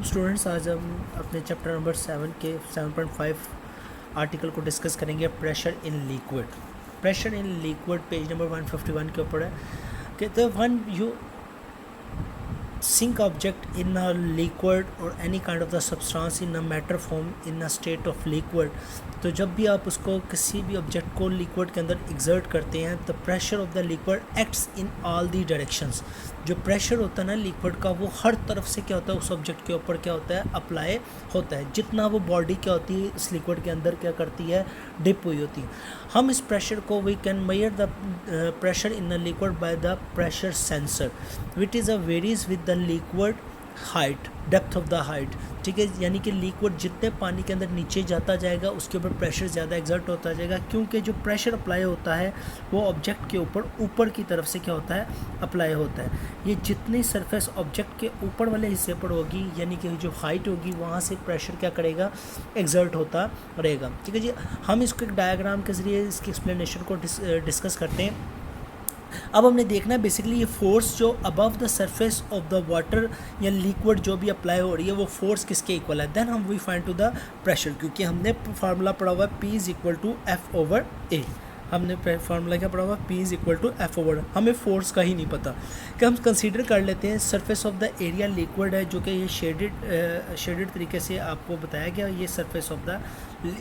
Students, आज हम अपने चैप्टर नंबर 7 के 7.5 आर्टिकल को डिस्कस करेंगे। Pressure in liquid. Pressure in liquid page number 151 के ऊपर है कि the one you sink object in a liquid or any kind of the substance in a matter form in a state of liquid, तो जब भी आप उसको किसी भी ऑब्जेक्ट को लिक्विड के अंदर एग्जर्ट करते हैं the pressure of the liquid acts in all the directions. जो प्रेशर होता है ना लिक्विड का, वो हर तरफ से क्या होता है उस ऑब्जेक्ट के ऊपर क्या होता है अप्लाई होता है। जितना वो बॉडी क्या होती है इस लिक्विड के अंदर क्या करती है डिप हुई होती है। हम इस प्रेशर को we can measure the pressure in the liquid by the pressure sensor which is a varies with the liquid height, depth of the height. ठीक है, यानी कि लिक्विड जितने पानी के अंदर नीचे जाता जाएगा उसके ऊपर प्रेशर ज़्यादा एग्जर्ट होता जाएगा, क्योंकि जो प्रेशर अप्लाई होता है वो ऑब्जेक्ट के ऊपर की तरफ से क्या होता है अप्लाई होता है। ये जितनी सरफेस ऑब्जेक्ट के ऊपर वाले हिस्से पर होगी यानी कि जो हाइट होगी वहाँ से प्रेशर क्या करेगा एग्जर्ट होता रहेगा। ठीक है जी, हम इसको एक डायग्राम के ज़रिए इसकी एक्सप्लेनेशन को डिस्कस करते हैं। अब हमने देखना है बेसिकली ये फोर्स जो above the surface of the water या लिक्विड जो भी अप्लाई हो रही है वो फोर्स किसके इक्वल है। देन हम we find to the pressure, क्योंकि हमने फार्मूला पढ़ा हुआ है P is equal to F over A. हमने फार्मूला क्या पढ़ा हुआ P is equal to F over, हमें फोर्स का ही नहीं पता। कि हम कंसीडर कर लेते हैं surface of the area liquid है जो कि ये शेडेड तरीके से आपको बताया गया, ये surface of the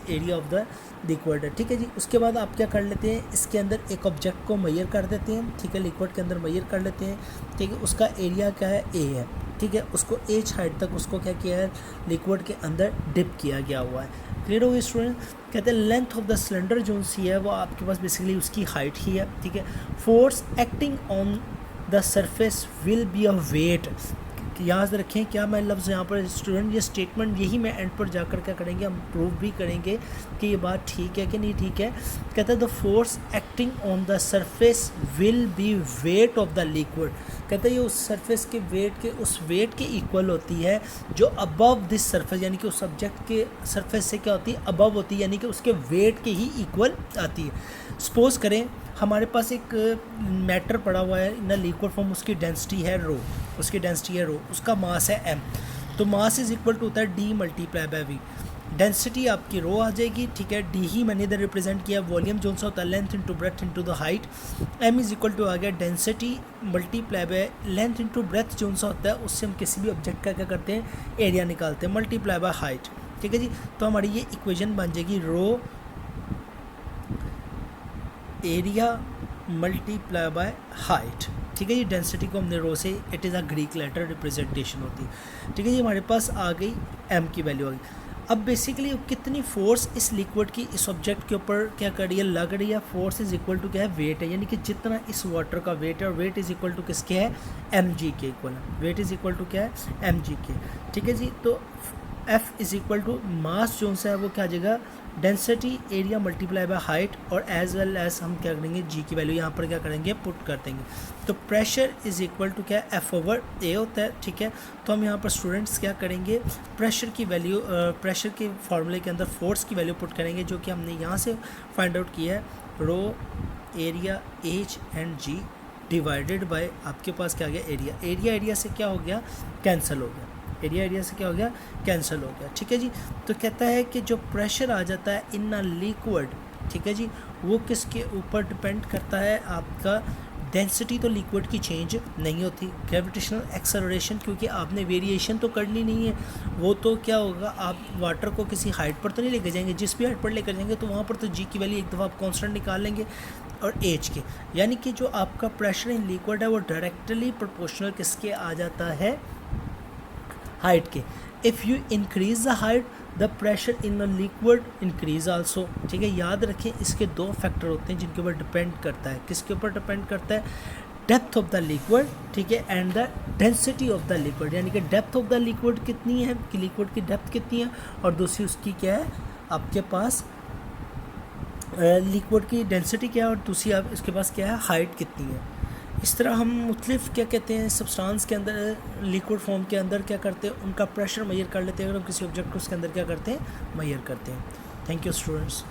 area of the liquid है। ठीक है जी, उसके बाद आप क्या कर लेते हैं इसके अंदर एक ऑब्जेक्ट को मेजर कर देते हैं। ठीक है, लिक्विड के अंदर मेजर कर लेते हैं। ठीक है, उसका एरिया क्या है ए है। ठीक है, उसको एच हाइट तक उसको क्या किया है लिक्विड के अंदर डिप किया गया हुआ है। क्लियर हो गई स्टूडेंट। कहते हैं लेंथ ऑफ द सिलेंडर जो सी है वो आपके पास बेसिकली उसकी हाइट ही है। ठीक है, force acting on the surface will be a weight. याद रखें क्या मैं लफ्ज़ यहाँ पर स्टूडेंट, ये स्टेटमेंट यही मैं एंड पर जाकर क्या करेंगे हम प्रूव भी करेंगे कि ये बात ठीक है कि नहीं ठीक है। कहते हैं the force acting on the surface will B weight of the liquid. कहते हैं ये उस सरफेस के उस वेट के इक्वल होती है जो अबव दिस सरफेस, यानी कि उस सब्जेक्ट के सरफेस से क्या होती है अबव होती है, यानी कि उसके वेट के ही इक्वल आती है। सपोज करें हमारे पास एक मैटर पड़ा हुआ है इन लिक्विड फॉर्म, उसकी डेंसिटी है रो, उसका मास है m। तो मास इज इक्वल टू होता है d multiply by v। Density आपकी रो आ जाएगी। ठीक है, d ही मैंने इधर रिप्रेजेंट किया। वॉल्यूम जो सा होता है length into breadth into the height. m is equal to आ गया density multiply by length into breadth जो सा होता है उससे हम किसी भी ऑब्जेक्ट का क्या करते हैं एरिया निकालते हैं मल्टीप्लाई बाय हाइट। ठीक है जी, तो हमारी ये इक्वेशन बन जाएगी rho area multiply by height. ठीक है जी, डेंसिटी को हमने रो से it is a Greek letter representation होती है। ठीक है जी, हमारे पास आ गई m की वैल्यू आ गई। अब बेसिकली कितनी फोर्स इस लिक्विड की इस ऑब्जेक्ट के ऊपर क्या कर रही है लग रही है। फोर्स इज इक्वल टू क्या है वेट है, यानी कि जितना इस वाटर का वेट है और वेट इज इक्वल टू किसके है mg के इक्वल है। वेट इज इक्वल टू क्या है mg के। ठीक है जी, तो F is equal to mass जो सा है वो क्या आ जाएगा density area multiply by height, और एज वेल एज हम क्या करेंगे जी की वैल्यू यहाँ पर क्या करेंगे पुट कर देंगे। तो प्रेशर इज इक्वल टू क्या है एफ ओवर ए होता है। ठीक है, तो हम यहाँ पर स्टूडेंट्स क्या करेंगे प्रेशर की वैल्यू प्रेशर के फार्मूले के अंदर फोर्स की वैल्यू पुट करेंगे जो कि हमने यहाँ से फाइंड आउट किया है rho area H and G divided by आपके पास क्या आ गया एरिया से क्या हो गया कैंसिल हो गया। एरिया से क्या हो गया कैंसिल हो गया। ठीक है जी, तो कहता है कि जो प्रेशर आ जाता है इन अ लिक्विड, ठीक है जी, वो किसके ऊपर डिपेंड करता है आपका डेंसिटी। तो लिक्विड की चेंज नहीं होती, ग्रेविटेशनल एक्सेलरेशन क्योंकि आपने वेरिएशन तो करनी नहीं है। वो तो क्या होगा आप वाटर को किसी हाइट पर तो नहीं लेकर जाएंगे, जिस भी हाइट पर लेकर जाएंगे तो वहाँ पर तो जी की वैल्यू एक दफ़ा आप कॉन्स्टेंट निकाल लेंगे और एच के, यानी कि जो आपका प्रेशर इन लिक्विड है वो डायरेक्टली प्रोपोर्शनल किसके आ जाता है हाइट के। If you increase the height the pressure in a liquid increase also. ठीक है, याद रखें इसके दो फैक्टर होते हैं जिनके ऊपर डिपेंड करता है। किसके ऊपर डिपेंड करता है डेप्थ ऑफ द लिक्विड, ठीक है, and the density of the liquid, यानी कि डेप्थ ऑफ द लिक्विड कितनी है कि लिक्विड की डेप्थ कितनी है, और दूसरी उसकी क्या है आपके पास लिक्विड की डेंसिटी क्या है, और दूसरी आप इसके पास क्या है हाइट कितनी है। इस तरह हम मुख्तलिफ क्या कहते हैं सब्सटेंस के अंदर लिक्विड फॉर्म के अंदर क्या करते हैं उनका प्रेशर मेजर कर लेते हैं। अगर हम किसी ऑब्जेक्ट को उसके अंदर क्या करते हैं मेजर करते हैं। Thank you students.